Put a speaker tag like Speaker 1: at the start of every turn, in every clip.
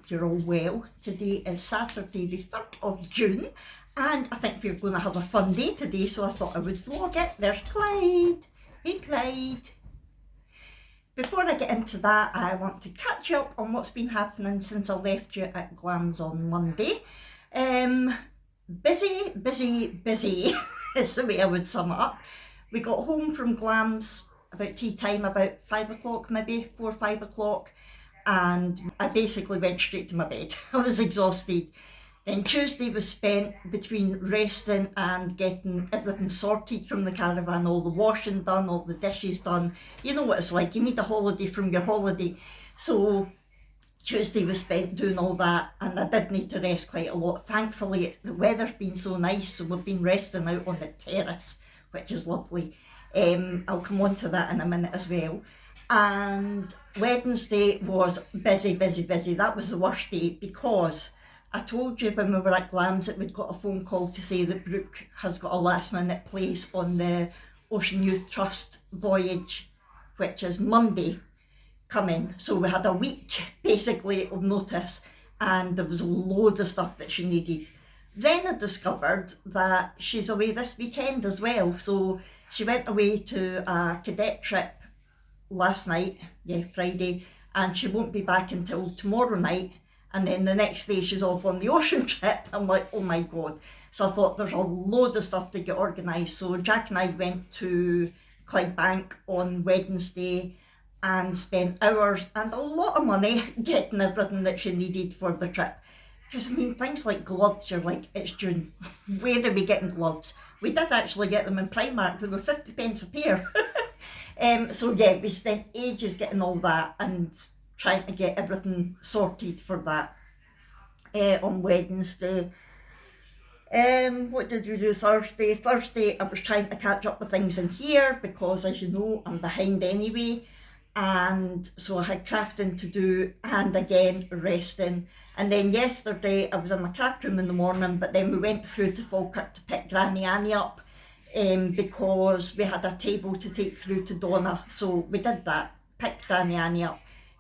Speaker 1: hope you're all well. Today is Saturday the 3rd of June and I think we're going to have a fun day today, so I thought I would vlog it. There's Clyde. Hey Clyde. Before I get into that, I want to catch you up on what's been happening since I left you at Glams on Monday. Busy is the way I would sum it up. We got home from Glams about tea time, about 5 o'clock maybe, 4 or 5 o'clock, and I basically went straight to my bed. I was exhausted. Then Tuesday was spent between resting and getting everything sorted from the caravan, all the washing done, all the dishes done. You know what it's like, you need a holiday from your holiday. So Tuesday was spent doing all that, and I did need to rest quite a lot. Thankfully the weather's been so nice, so we've been resting out on the terrace, which is lovely. I'll come on to that in a minute as well. And Wednesday was busy. That was the worst day, because I told you when we were at Glams that we'd got a phone call to say that Brooke has got a last minute place on the Ocean Youth Trust voyage, which is Monday coming. So we had a week basically of notice, and there was loads of stuff that she needed. Then I discovered that she's away this weekend as well. So she went away to a cadet trip last night, Friday, and she won't be back until tomorrow night. And then the next day she's off on the ocean trip. I'm like, oh my God. So I thought there's a load of stuff to get organised. So Jack and I went to Clydebank on Wednesday and spent hours and a lot of money getting everything that she needed for the trip. Because I mean, things like gloves, you're like, it's June. Where are we getting gloves? We did actually get them in Primark. They were 50 pence a pair. So yeah, we spent ages getting all that and trying to get everything sorted for that on Wednesday. What did we do Thursday? Thursday I was trying to catch up with things in here, because as you know I'm behind anyway, and so I had crafting to do and again resting. And then yesterday I was in my craft room in the morning, but then we went through to Falkirk to pick Granny Annie up because we had a table to take through to Donna. So we did that, picked Granny Annie up,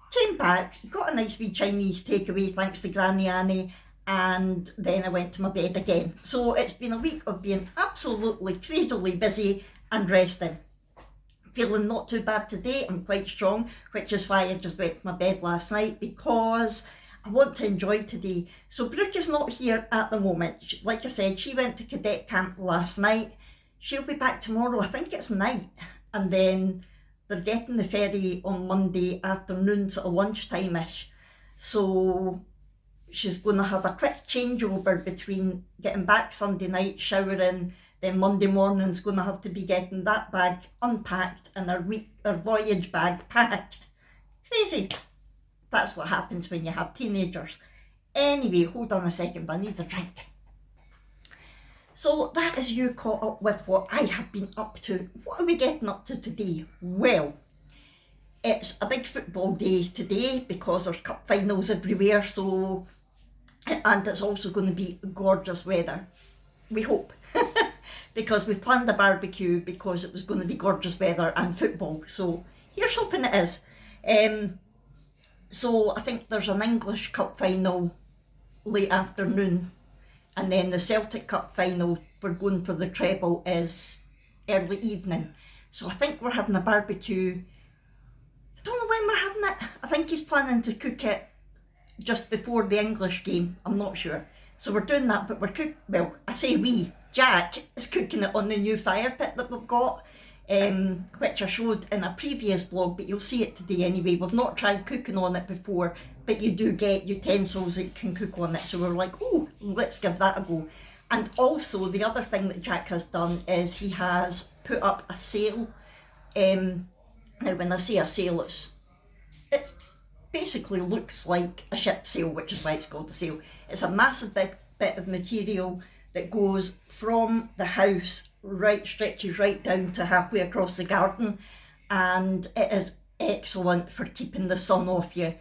Speaker 1: came back, got a nice wee Chinese takeaway thanks to Granny Annie, and then I went to my bed again. So it's been a week of being absolutely crazily busy and resting. Feeling not too bad today, I'm quite strong, which is why I just went to my bed last night, because I want to enjoy today. So Brooke is not here at the moment. Like I said, she went to cadet camp last night. She'll be back tomorrow, I think it's night, and then they're getting the ferry on Monday afternoon, sort of lunchtime-ish. So she's going to have a quick changeover between getting back Sunday night, showering, then Monday morning's going to have to be getting that bag unpacked and her voyage bag packed. Crazy. That's what happens when you have teenagers. Anyway, hold on a second, I need a drink. So that is you caught up with what I have been up to. What are we getting up to today? Well, it's a big football day today because there's cup finals everywhere, so, and it's also going to be gorgeous weather. We hope. Because we planned a barbecue because it was going to be gorgeous weather and football. So here's hoping it is. So I think there's an English Cup final late afternoon, and then the Celtic Cup final, we're going for the treble, is early evening. So I think we're having a barbecue. I don't know when we're having it. I think he's planning to cook it just before the English game. I'm not sure. So we're doing that, but Jack is cooking it on the new Firepit that we've got, which I showed in a previous vlog, but you'll see it today anyway. We've not tried cooking on it before, but you do get utensils that you can cook on it. So we're like, oh, let's give that a go. And also the other thing that Jack has done is he has put up a sale. Now when I say a sale, it basically looks like a ship sale, which is why it's called a sale. It's a massive big bit of material that goes from the house, stretches right down to halfway across the garden, and it is excellent for keeping the sun off you.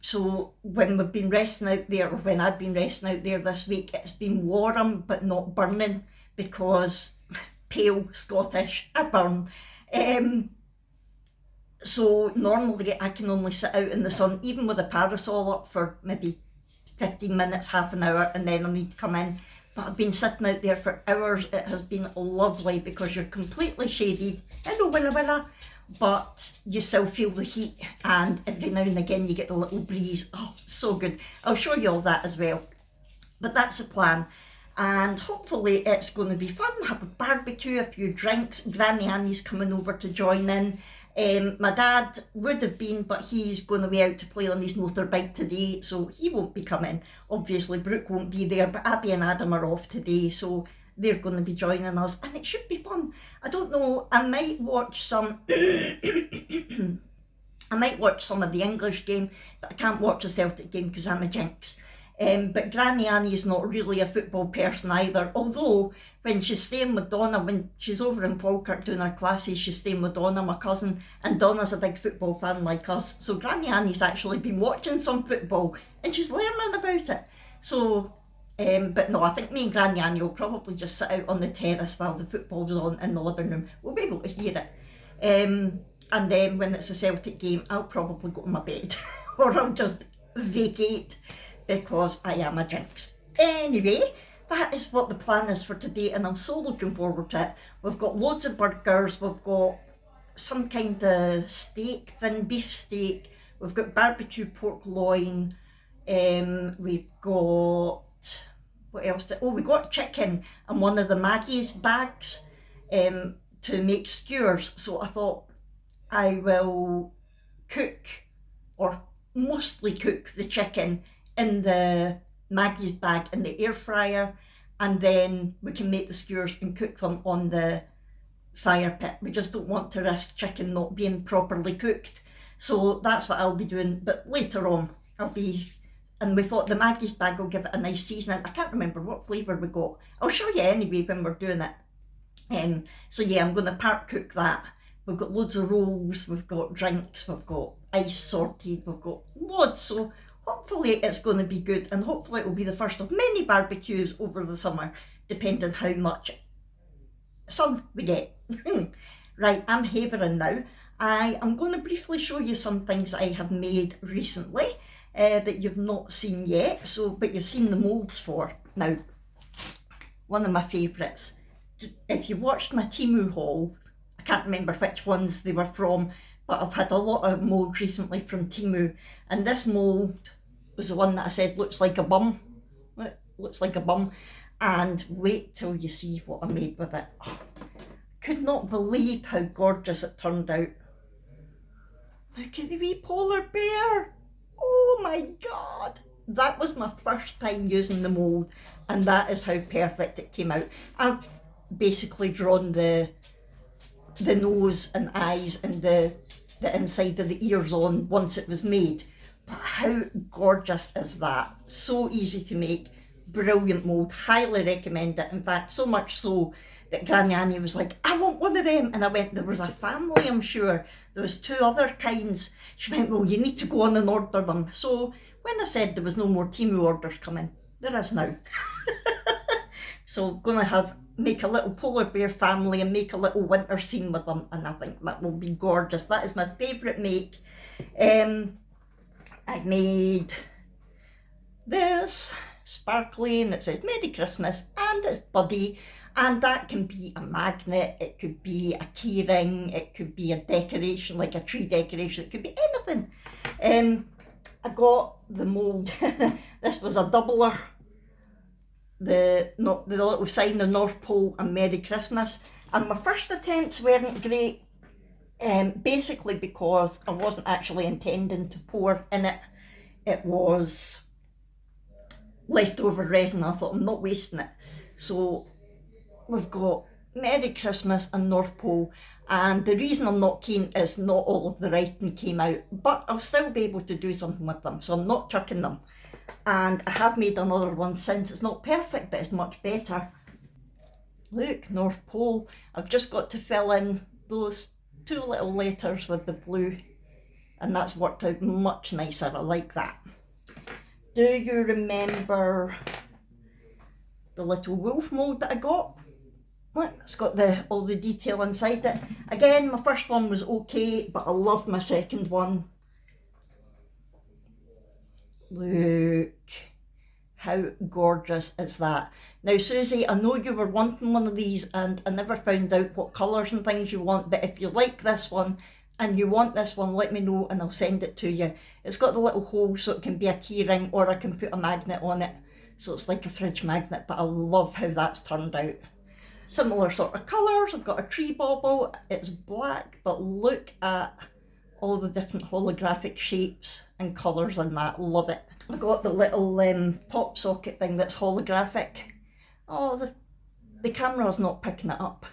Speaker 1: So when we've been resting out there, or when I've been resting out there this week, it's been warm but not burning, because pale Scottish, I burn. So normally I can only sit out in the sun, even with a parasol up, for maybe 15 minutes, half an hour, and then I need to come in. But I've been sitting out there for hours. It has been lovely because you're completely shaded. Hello, winna winna. But you still feel the heat, and every now and again you get the little breeze. Oh, so good. I'll show you all that as well. But that's the plan. And hopefully it's going to be fun. Have a barbecue, a few drinks. Granny Annie's coming over to join in. My dad would have been, but he's going to be out to play on his motorbike today, so he won't be coming. Obviously Brooke won't be there, but Abby and Adam are off today, so they're going to be joining us, and it should be fun. I don't know, I might watch some I might watch some of the English game, but I can't watch a Celtic game because I'm a jinx. But Granny Annie is not really a football person either, although when she's staying with Donna, when she's over in Falkirk doing her classes, she's staying with Donna, my cousin, and Donna's a big football fan like us. So Granny Annie's actually been watching some football and she's learning about it. So, but no, I think me and Granny Annie will probably just sit out on the terrace while the football's on in the living room. We'll be able to hear it. And then when it's a Celtic game, I'll probably go to my bed or I'll just vacate, because I am a jinx. Anyway, that is what the plan is for today, and I'm so looking forward to it. We've got loads of burgers, we've got some kind of steak, thin beef steak, we've got barbecue pork loin, we've got, what else? We got chicken and one of the Maggie's bags to make skewers. So I thought I will cook, or mostly cook, the chicken in the Maggie's bag in the air fryer, and then we can make the skewers and cook them on the fire pit. We just don't want to risk chicken not being properly cooked, so that's what I'll be doing. But later on and we thought the Maggie's bag will give it a nice seasoning. I can't remember what flavour we got. I'll show you anyway when we're doing it. So yeah, I'm going to part cook that. We've got loads of rolls, we've got drinks, we've got ice sorted, we've got loads, so hopefully it's going to be good, and hopefully it will be the first of many barbecues over the summer, depending how much sun we get. Right, I'm havering now. I am going to briefly show you some things I have made recently that you've not seen yet, but you've seen the moulds for. Now, one of my favourites. If you watched my Temu haul, I can't remember which ones they were from, but I've had a lot of mould recently from Temu, and this mould was the one that I said looks like a bum. It looks like a bum, and wait till you see what I made with it. Oh, could not believe how gorgeous it turned out. Look at the wee polar bear. Oh my god. That was my first time using the mould, and that is how perfect it came out. I've basically drawn the nose and eyes and the inside of the ears on once it was made. But how gorgeous is that? So easy to make, brilliant mould, highly recommend it. In fact, so much so that Granny Annie was like, I want one of them. And I went, there was a family, I'm sure. There was 2 other kinds. She went, well, you need to go on and order them. So when I said there was no more Temu orders coming, there is now. So going to make a little polar bear family and make a little winter scene with them, and I think that will be gorgeous. That is my favourite make. I made this sparkly, and it says Merry Christmas, and it's Buddy, and that can be a magnet, it could be a key ring, it could be a decoration, like a tree decoration, it could be anything. I got the mould. This was a doubler. The little sign, the North Pole and Merry Christmas, and my first attempts weren't great, basically because I wasn't actually intending to pour in it. It was leftover resin. I thought, I'm not wasting it. So we've got Merry Christmas and North Pole, and the reason I'm not keen is not all of the writing came out, but I'll still be able to do something with them, so I'm not chucking them. And I have made another one since. It's not perfect, but it's much better. Look, North Pole. I've just got to fill in those 2 little letters with the blue, and that's worked out much nicer. I like that. Do you remember the little wolf mould that I got? Look, it's got all the detail inside it. Again, my first one was okay, but I love my second one. Look, how gorgeous is that? Now Susie, I know you were wanting one of these and I never found out what colours and things you want, but if you like this one and you want this one, let me know and I'll send it to you. It's got the little hole so it can be a key ring, or I can put a magnet on it. So it's like a fridge magnet, but I love how that's turned out. Similar sort of colours. I've got a tree bauble, it's black, but look at all the different holographic shapes and colours in that, love it. I got the little pop socket thing that's holographic. Oh, the camera's not picking it up.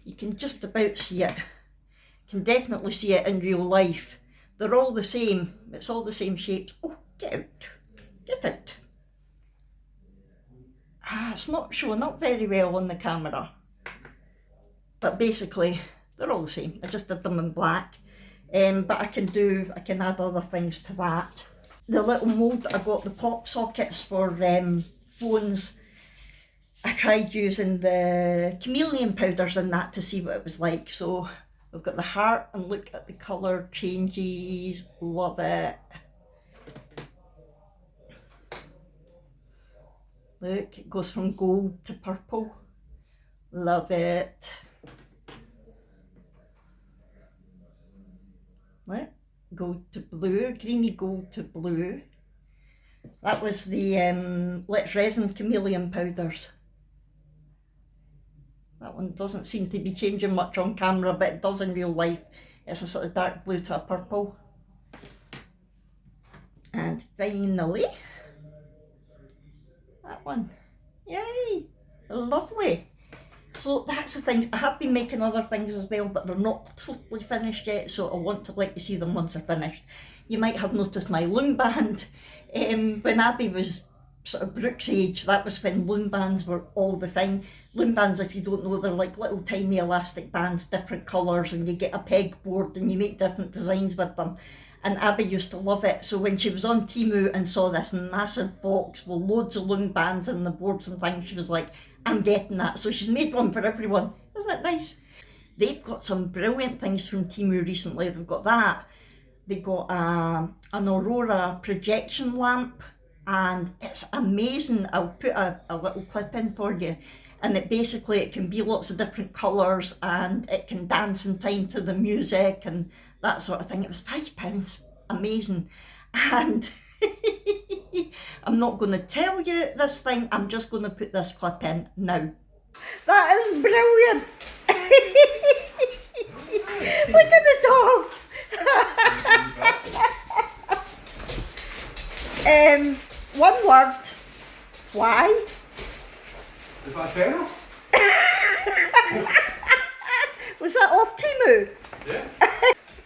Speaker 1: You can just about see it. You can definitely see it in real life. They're all the same, it's all the same shapes. Oh, get out, get out. It's not showing up very well on the camera. But basically, they're all the same. I just did them in black. But I can add other things to that. The little mould, I got the pop sockets for phones. I tried using the chameleon powders in that to see what it was like. So we've got the heart and look at the colour changes, love it. Look, it goes from gold to purple, love it. Look, gold to blue, greeny gold to blue. That was the Let's Resin chameleon powders. That one doesn't seem to be changing much on camera, but it does in real life. It's a sort of dark blue to a purple. And finally, that one. Yay! Lovely. So that's the thing. I have been making other things as well, but they're not totally finished yet, so I want to let you see them once they're finished. You might have noticed my loom band. When Abby was sort of Brooke's age, that was when loom bands were all the thing. Loom bands, if you don't know, they're like little tiny elastic bands, different colours, and you get a pegboard and you make different designs with them. And Abby used to love it, so when she was on Temu and saw this massive box with loads of loom bands and the boards and things, she was like, I'm getting that. So she's made one for everyone. Isn't it nice? They've got some brilliant things from Temu recently. They've got that. They got an Aurora projection lamp, and it's amazing. I'll put a little clip in for you. And it can be lots of different colours and it can dance in time to the music and that sort of thing. It was £5, amazing. And I'm not going to tell you this thing, I'm just going to put this clip in now. That is brilliant. Look at the dogs. One word, why?
Speaker 2: Is that fair?
Speaker 1: Was that off Temu?
Speaker 2: Yeah.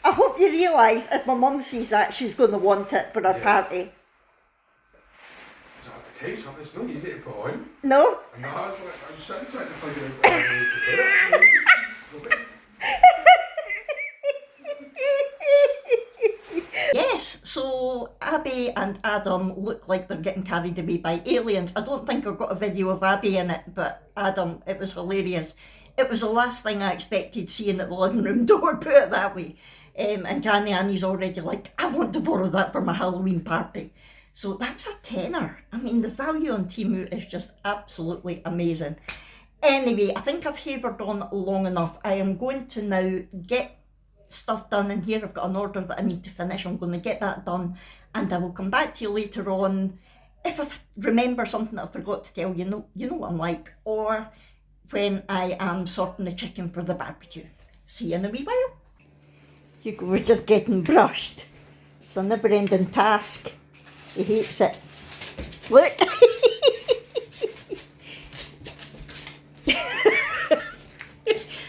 Speaker 1: I hope you realise if my mum sees that, she's going to want it for her party.
Speaker 2: Is that the case? It's not easy to put on.
Speaker 1: No?
Speaker 2: No, I was trying to figure out how to get it.
Speaker 1: Yes, so Abby and Adam look like they're getting carried away by aliens. I don't think I've got a video of Abby in it, but Adam, it was hilarious. It was the last thing I expected seeing at the living room door, put it that way. And Granny Annie's already like, I want to borrow that for my Halloween party. So that's a tenner. I mean, the value on Temu is just absolutely amazing. Anyway, I think I've havered on long enough. I am going to now get stuff done in here. I've got an order that I need to finish. I'm going to get that done and I will come back to you later on if I remember something that I forgot to tell you. You know what I'm like, or when I am sorting the chicken for the barbecue. See you in a wee while. Hugo, we're just getting brushed. It's a never-ending task. He hates it. Look.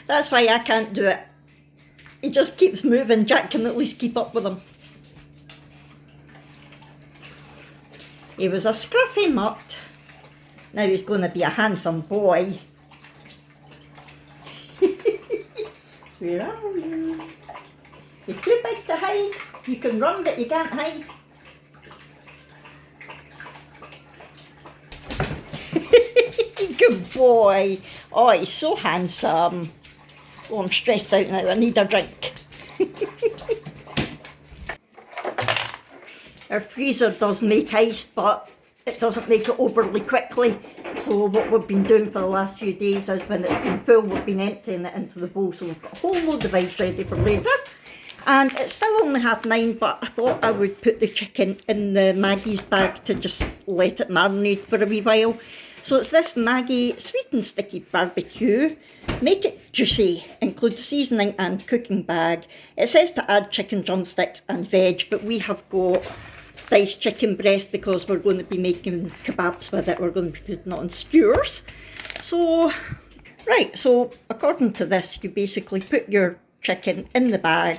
Speaker 1: That's why I can't do it. He just keeps moving. Jack can at least keep up with him. He was a scruffy mutt. Now he's going to be a handsome boy. Where are you? You're too big to hide. You can run, but you can't hide. Go Good boy. Oh, he's so handsome. Oh, I'm stressed out now. I need a drink. Our freezer does make ice, but it doesn't make it overly quickly. So what we've been doing for the last few days is when it's been full, we've been emptying it into the bowl. So we've got a whole load of ice ready for later. And it's still only 9:30, but I thought I would put the chicken in the Maggie's bag to just let it marinate for a wee while. So it's this Maggie sweet and sticky barbecue. Make it juicy, includes seasoning and cooking bag. It says to add chicken drumsticks and veg, but we have got diced chicken breast because we're going to be making kebabs with it. We're going to be putting it on skewers. So, right, so according to this, you basically put your chicken in the bag,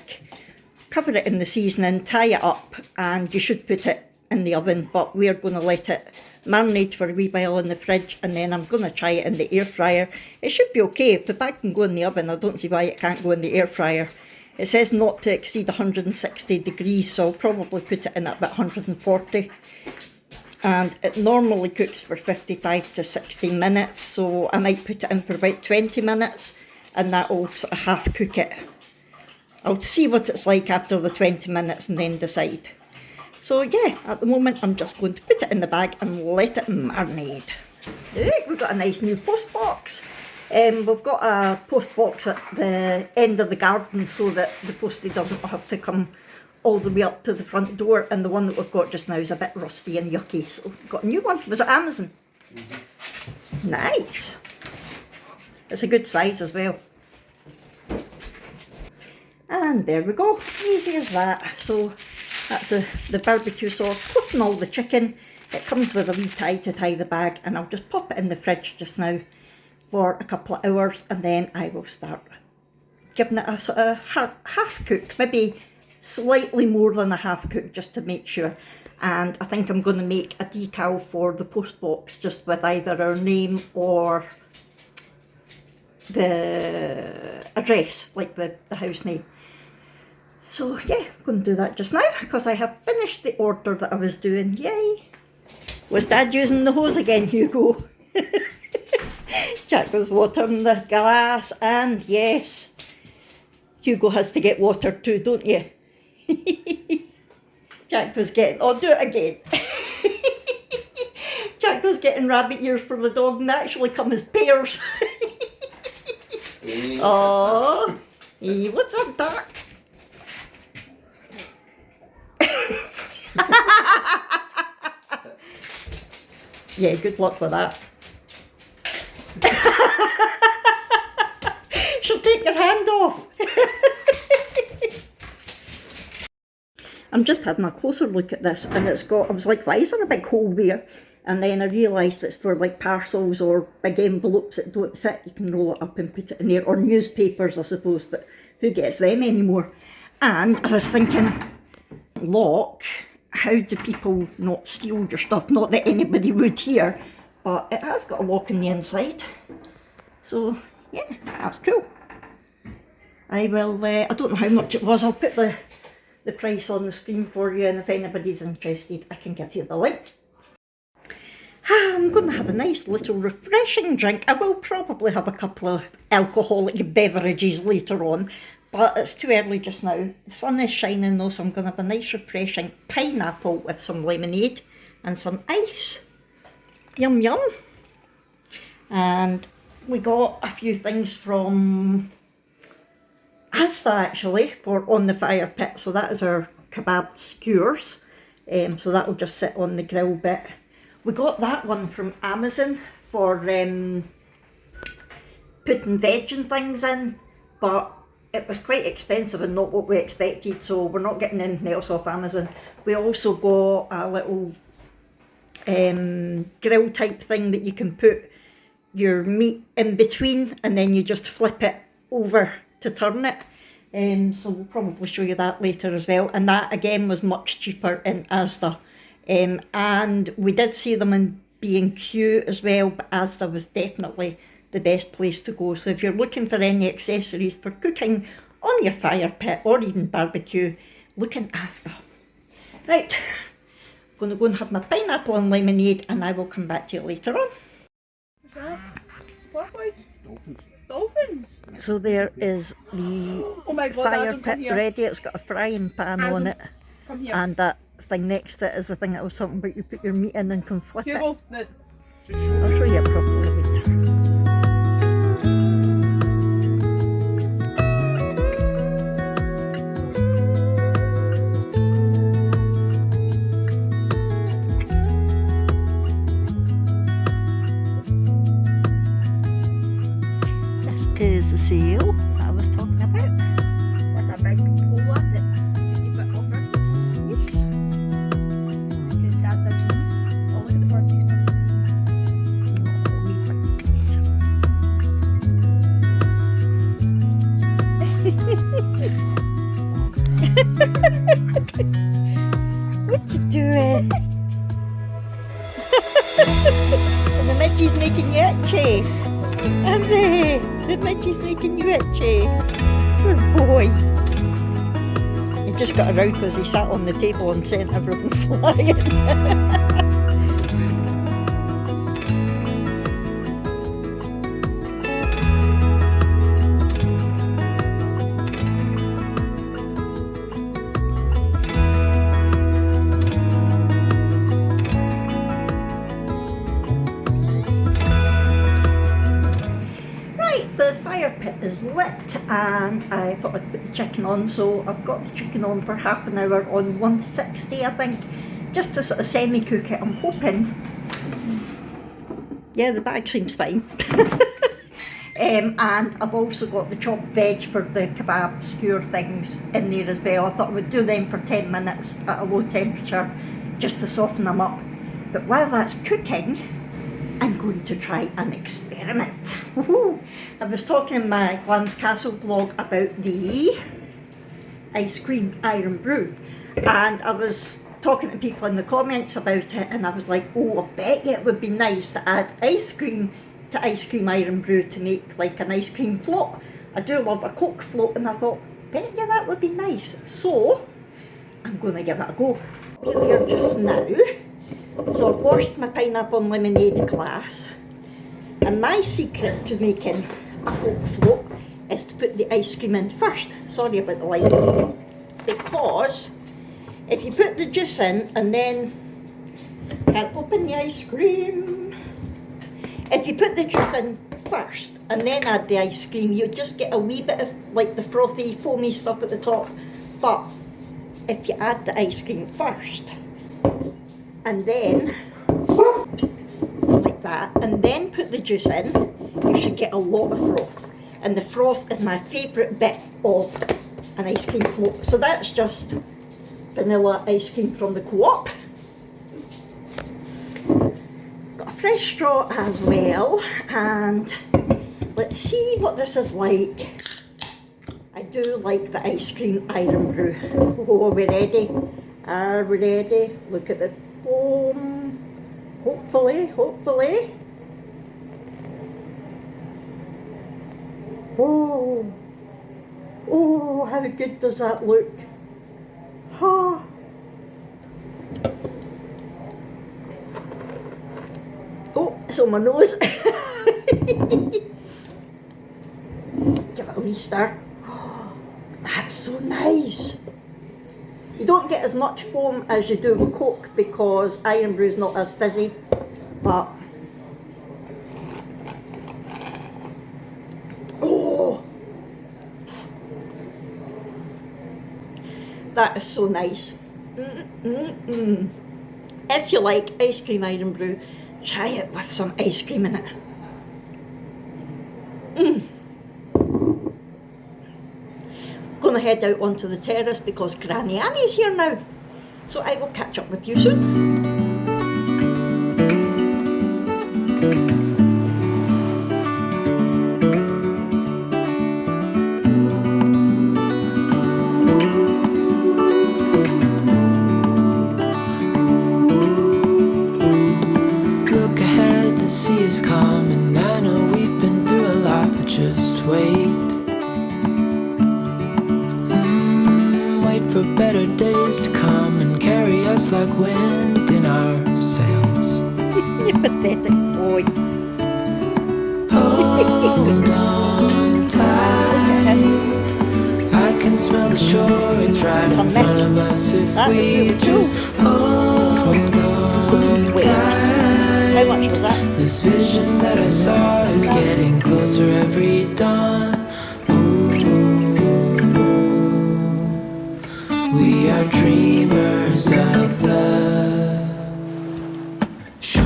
Speaker 1: cover it in the seasoning, tie it up, and you should put it in the oven, but we're going to let it marinate for a wee while in the fridge, and then I'm going to try it in the air fryer. It should be okay. If the bag can go in the oven, I don't see why it can't go in the air fryer. It says not to exceed 160 degrees, so I'll probably put it in at about 140. And it normally cooks for 55 to 60 minutes, so I might put it in for about 20 minutes, and that'll sort of half cook it. I'll see what it's like after the 20 minutes and then decide. So yeah, at the moment I'm just going to put it in the bag and let it marinate. Right, we've got a nice new post box. We've got a post box at the end of the garden so that the postie doesn't have to come all the way up to the front door, and the one that we've got just now is a bit rusty and yucky, so we've got a new one. Was it Amazon? Mm-hmm. Nice. It's a good size as well. And there we go, easy as that. So that's the barbecue sauce, putting all the chicken. It comes with a wee tie to tie the bag, and I'll just pop it in the fridge just now for a couple of hours, and then I will start giving it a sort of half cook, maybe slightly more than a half cook, just to make sure. And I think I'm going to make a decal for the post box just with either our name or the address, like the house name. So yeah, I'm going to do that just now because I have finished the order that I was doing. Yay! Was Dad using the hose again, Hugo? Jack was watering the grass, and yes, Hugo has to get water too, don't you? Jack was getting, oh, do it again. Jack was getting rabbit ears for the dog, and they actually come as pairs. Oh, hey, what's up, Doc? Yeah, good luck with that. She'll take your hand off. I'm just having a closer look at this, and it's got, I was like, why is there a big hole there? And then I realised it's for like parcels or big envelopes that don't fit. You can roll it up and put it in there, or newspapers, I suppose, but who gets them anymore? And I was thinking, lock, how do people not steal your stuff? Not that anybody would here, but it has got a lock on the inside. So yeah, that's cool. I will, I don't know how much it was. I'll put the price on the screen for you, and if anybody's interested, I can give you the link. I'm going to have a nice little refreshing drink. I will probably have a couple of alcoholic beverages later on, but it's too early just now. The sun is shining though, so I'm going to have a nice refreshing pineapple with some lemonade and some ice. Yum yum. And we got a few things from Asda actually for on the fire pit. So that is our kebab skewers. So that will just sit on the grill bit. We got that one from Amazon for putting veg and things in, but it was quite expensive and not what we expected, so we're not getting anything else off Amazon. We also got a little grill type thing that you can put your meat in between, and then you just flip it over to turn it. So we'll probably show you that later as well. And that again was much cheaper in Asda. And we did see them in B&Q as well, but Asda was definitely the best place to go. So if you're looking for any accessories for cooking on your fire pit or even barbecue, look in Asda. Right, I'm going to go and have my pineapple and lemonade, and I will come back to you later on.
Speaker 3: Porpoise?
Speaker 2: Dolphins.
Speaker 3: Dolphins?
Speaker 1: So there is the
Speaker 3: Oh my god,
Speaker 1: fire
Speaker 3: Adam, come
Speaker 1: pit
Speaker 3: here.
Speaker 1: ready. It's got a frying pan on it.
Speaker 3: Come here.
Speaker 1: And that thing next to it is the thing that I was talking about. You put your meat in and can flip it.
Speaker 3: Hugo, no.
Speaker 1: I'll show you it properly later. This is the seal that I was talking about.
Speaker 3: Like a big pole at it. Keep it over.
Speaker 1: Yes.
Speaker 3: Because Dad's a genius. Oh, look at the birdies.
Speaker 1: Oh, wee birdies. What you doing? And the Mickey's making you itchy. And the Mickey's making you itchy. Good boy. He just got around because he sat on the table and sent everything flying. The fire pit is lit and I thought I'd put the chicken on, so I've got the chicken on for half an hour on 160 I think, just to sort of semi-cook it. I'm hoping, yeah, the bag seems fine. And I've also got the chopped veg for the kebab skewer things in there as well. I thought I would do them for 10 minutes at a low temperature just to soften them up. But while that's cooking, I'm going to try an experiment. Woo-hoo. I was talking in my Glams Castle vlog about the ice cream iron brew, and I was talking to people in the comments about it, and I was like, oh, I bet you it would be nice to add ice cream to ice cream iron brew to make like an ice cream float. I do love a Coke float, and I thought, bet you that would be nice. So I'm going to give it a go. Be there just now. So I've washed my pineapple and lemonade glass, and my secret to making a Coke float is to put the ice cream in first. Sorry about the light. Because if you put the juice in and then can't open the ice cream. If you put the juice in first and then add the ice cream, you just get a wee bit of like the frothy, foamy stuff at the top. But if you add the ice cream first and then like that, and then put the juice in, you should get a lot of froth. And the froth is my favourite bit of an ice cream float. So that's just vanilla ice cream from the Co-op. Got a fresh straw as well, and let's see what this is like. I do like the ice cream iron brew. Oh, are we ready? Are we ready? Look at the foam. Hopefully, hopefully. Oh, oh, how good does that look? Oh. Oh, it's on my nose. Give it a wee stir. Oh, that's so nice. You don't get as much foam as you do with Coke because iron brew is not as fizzy, but oh, that is so nice. If you like ice cream iron brew, try it with some ice cream in it. Gonna head out onto the terrace because Granny Annie's here now. So I will catch up with you soon.
Speaker 4: Look ahead, the sea is calm, and I know we've been through a lot, but just wait. Wait for better days to come and carry us like wind in our sails.
Speaker 1: You pathetic boy.
Speaker 4: Oh, Hold on tight. I can smell the shore, it's right in front of us if we just hold on tight.
Speaker 3: How much was that?
Speaker 4: This vision that I saw is getting closer every dawn. Ooh, we are dreamers of the shore.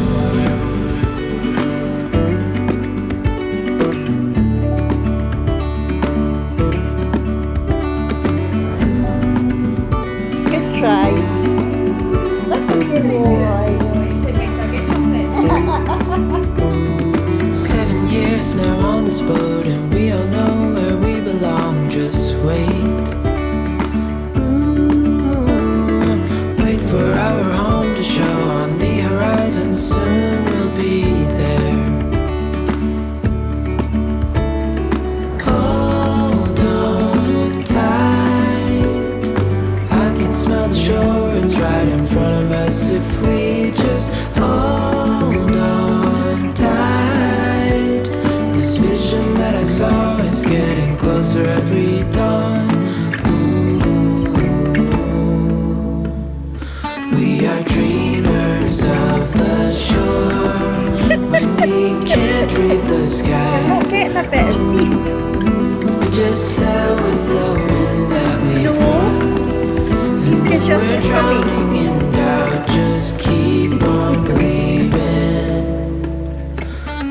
Speaker 3: Good try. Look at the boy.
Speaker 4: 7 years now on this boat, and we all know where we belong. Just wait. Ooh, wait for our home to show on the horizon. Soon we'll be there. Hold on tight. I can smell the shore, it's right in front of us if we just hold on tight. This vision that I saw is getting closer every dawn. Ooh, we are dreamers of the shore. When we can't read the
Speaker 3: I'm
Speaker 4: sky,
Speaker 3: not getting a bit of beef.
Speaker 4: we just sail with the wind that we've got. And
Speaker 3: It's
Speaker 4: when
Speaker 3: just
Speaker 4: we're
Speaker 3: a trouble.
Speaker 4: drowning in doubt, just keep on believing.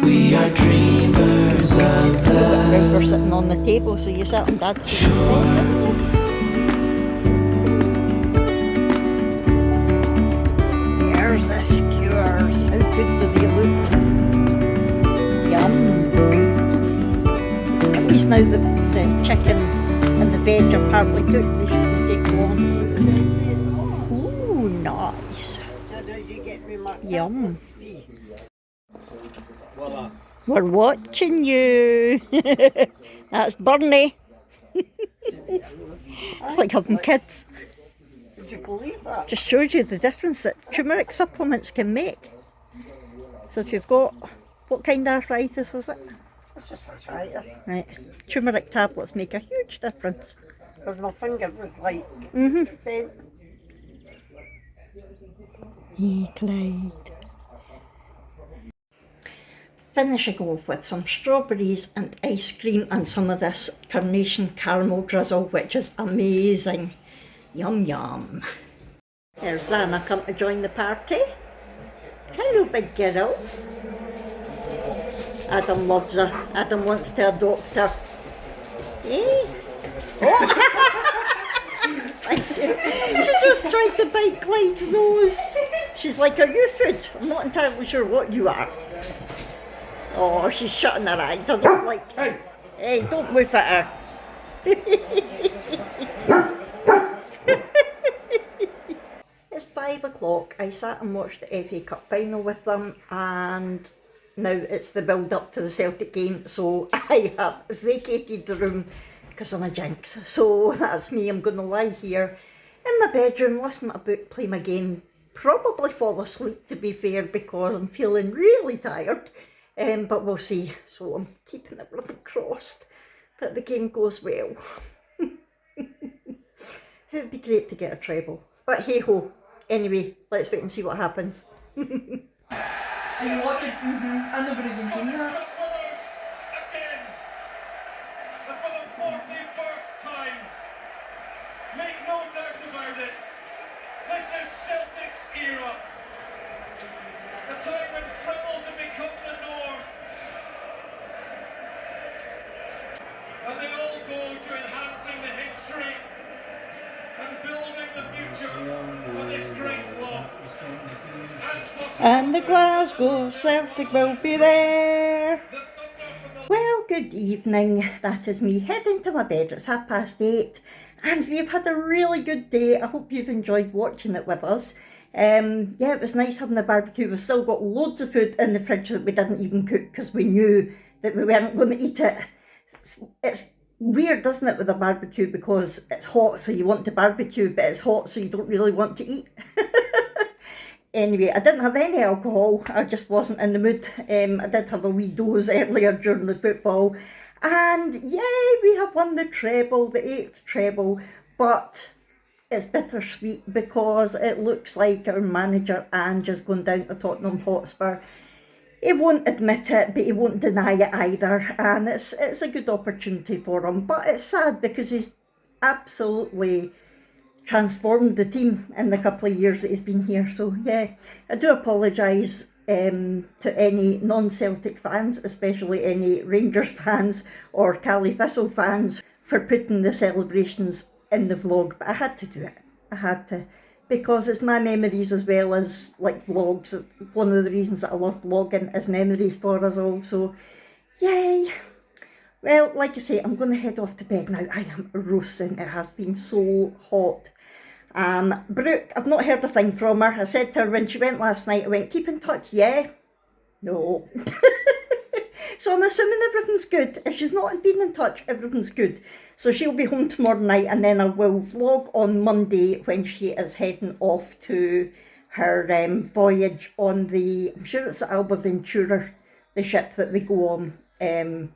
Speaker 4: We are dreamers of
Speaker 3: We're
Speaker 4: the
Speaker 3: sitting on the table, so you sat on Dad's seat.
Speaker 4: shore.
Speaker 3: There's the skewers. How good do they look? Yum. At least now the chicken and the veg are partly cooked, they shouldn't take long. Ooh, nice. Yum. We're watching you. That's Bernie. It's like having kids.
Speaker 1: Did you believe that?
Speaker 3: Just shows you the difference that turmeric supplements can make. So if you've got, what kind of arthritis is it?
Speaker 1: It's just arthritis.
Speaker 3: Right. Turmeric tablets make a huge difference.
Speaker 1: Because my finger was like bent.
Speaker 3: Hey, Clyde. Finishing off with some strawberries and ice cream and some of this carnation caramel drizzle, which is amazing. Yum yum. There's Anna come to join the party. Hello, big girl. Adam loves her. Adam wants to adopt her. Eh? She just tried to bite Clyde's nose. She's like, are you food? I'm not entirely sure what you are. Oh, she's shutting her eyes. I don't like. Hey, don't move at her. It's 5 o'clock. I sat and watched the FA Cup final with them, and now it's the build up to the Celtic game, so I have vacated the room because I'm a jinx. So that's me. I'm going to lie here in my bedroom, listen to a book, play my game, probably fall asleep to be fair because I'm feeling really tired. But we'll see. So I'm keeping everything crossed that the game goes well. It would be great to get a treble. But hey ho. Anyway, let's wait and see what happens.
Speaker 1: Are you watching? I've never even seen that.
Speaker 2: Again, and for the 41st time, make no doubt about it, this is Celtic's era. A time when trebles have become the norm. And they all go to enhancing the history and building the future for this great club.
Speaker 3: And the Glasgow Celtic will be there. Well, good evening. That is me heading to my bed. It's 8:30 and we've had a really good day. I hope you've enjoyed watching it with us. Yeah, it was nice having the barbecue. We've still got loads of food in the fridge that we didn't even cook because we knew that we weren't going to eat it. It's weird, isn't it, with a barbecue, because it's hot so you want to barbecue, but it's hot so you don't really want to eat. Anyway, I didn't have any alcohol, I just wasn't in the mood. I did have a wee doze earlier during the football, and yay, we have won the treble, the 8th treble, but it's bittersweet because it looks like our manager Ange is going down to Tottenham Hotspur. He won't admit it, but he won't deny it either, and it's a good opportunity for him, but it's sad because he's absolutely transformed the team in the couple of years that he's been here. So yeah, I do apologise to any non-Celtic fans, especially any Rangers fans or Cali Thistle fans, for putting the celebrations in the vlog, but I had to do it. I had to, because it's my memories as well as like vlogs. One of the reasons that I love vlogging is memories for us all, so yay. Well, like I say, I'm going to head off to bed now. I am roasting. It has been so hot. Brooke, I've not heard a thing from her. I said to her when she went last night, I went, keep in touch, yeah? No. So I'm assuming everything's good. If she's not been in touch, everything's good. So she'll be home tomorrow night, and then I will vlog on Monday when she is heading off to her voyage on the, I'm sure it's the Alba Ventura, the ship that they go on.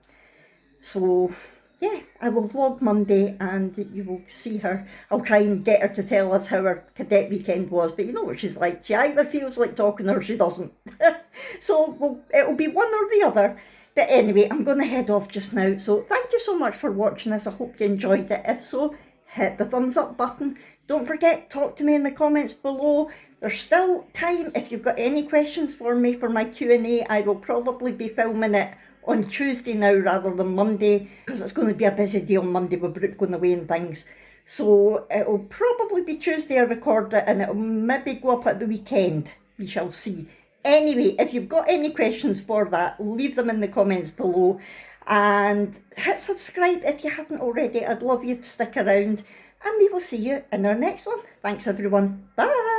Speaker 3: So yeah, I will vlog Monday and you will see her. I'll try and get her to tell us how her cadet weekend was, but you know what she's like. She either feels like talking or she doesn't. So it'll be one or the other. But anyway, I'm going to head off just now. So thank you so much for watching this. I hope you enjoyed it. If so, hit the thumbs up button. Don't forget, talk to me in the comments below. There's still time if you've got any questions for me for my Q&A. I will probably be filming it on Tuesday now rather than Monday, because it's going to be a busy day on Monday with Brooke going away and things. So it'll probably be Tuesday I record it, and it'll maybe go up at the weekend. We shall see. Anyway, if you've got any questions for that, leave them in the comments below, and hit subscribe if you haven't already. I'd love you to stick around, and we will see you in our next one. Thanks everyone. Bye.